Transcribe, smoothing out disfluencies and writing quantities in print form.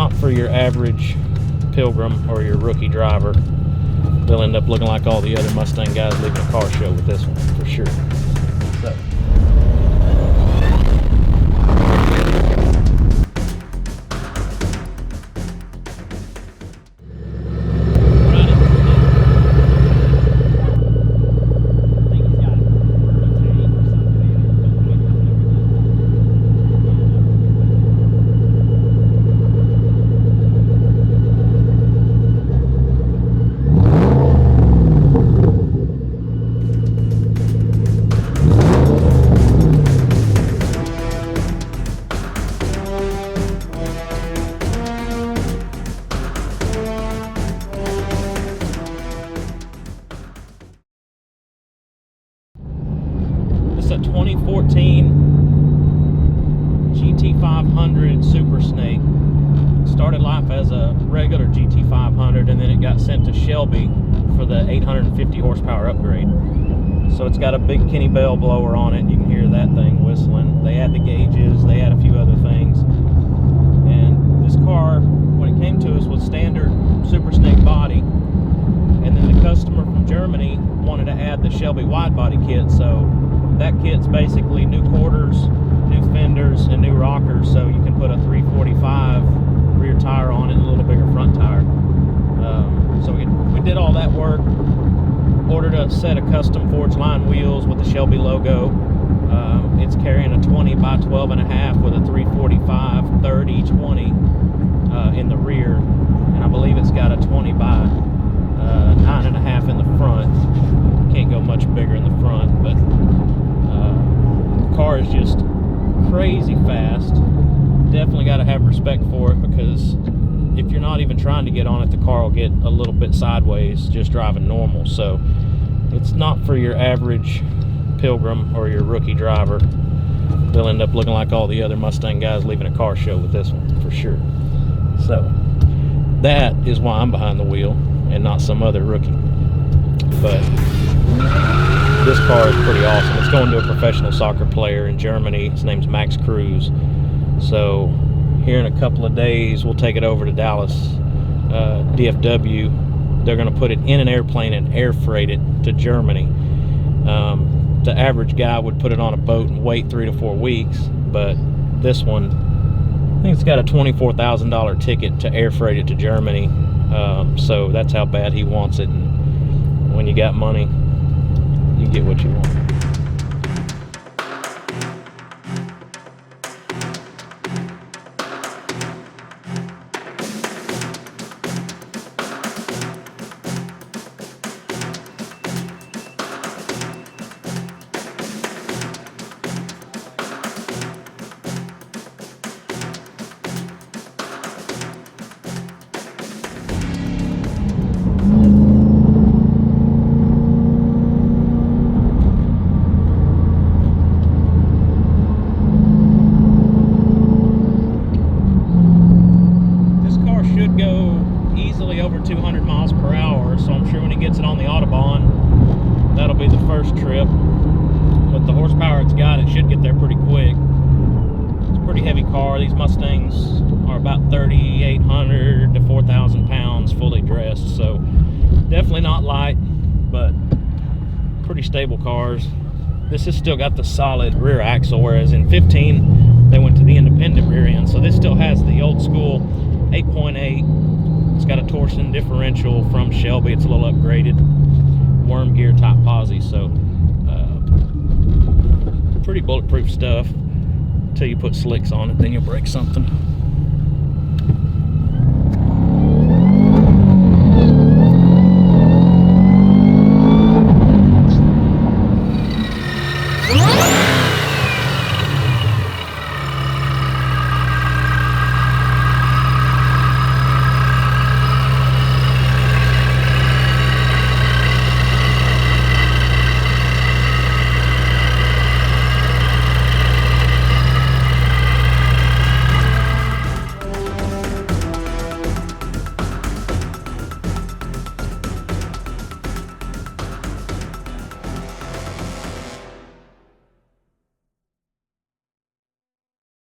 not for your average pilgrim or your rookie driver. They'll end up looking like all the other Mustang guys leaving a car show with this one, for sure. So. It's a 2014 GT500 Super Snake. Started life as a regular GT500 and then it got sent to Shelby for the 850 horsepower upgrade. So it's got a big Kenne Belle blower on it. You can hear that thing whistling. They add the gauges, they add a few other things. And this car, when it came to us, was standard Super Snake body. And then the customer from Germany wanted to add the Shelby WIDEBODY kit. So that kit's basically new quarters, new fenders, and new rockers. So you can put a 345 rear tire on it and a little bigger front tire. So we did all that work. Ordered a set of custom Forgeline wheels with the Shelby logo. It's carrying a 20 by 12.5 with a 345 30/20 in the rear, and I believe it's got a 20 by 9.5 in the front. Can't go much bigger in the front, but the car is just crazy fast. Definitely got to have respect for it, because if you're not even trying to get on it, the car will get a little bit sideways just driving normal. So it's not for your average pilgrim or your rookie driver. They'll end up looking like all the other Mustang guys leaving a car show with this one, for sure. So that is why I'm behind the wheel and not some other rookie. But this car is pretty awesome. It's going to a professional soccer player in Germany. His name's Max Cruz. So here in a couple of days, we'll take it over to Dallas, DFW. They're going to put it in an airplane and air freight it to Germany. The average guy would put it on a boat and wait 3 to 4 weeks, but this one, I think it's got a $24,000 ticket to air freight it to Germany. So that's how bad he wants it. And when you got money, you get what you want. Go easily over 200 miles per hour, so I'm sure when he gets it on the Autobahn, that'll be the first trip. With the horsepower it's got, it should get there pretty quick. It's a pretty heavy car. These Mustangs are about 3,800 to 4,000 pounds fully dressed, so definitely not light, but pretty stable cars. This has still got the solid rear axle, whereas in 15 they went to the independent rear end. So this still has the old school 8.8. It's got a torsion differential from Shelby. It's a little upgraded, worm gear type posi. So pretty bulletproof stuff until you put slicks on it, then you'll break something.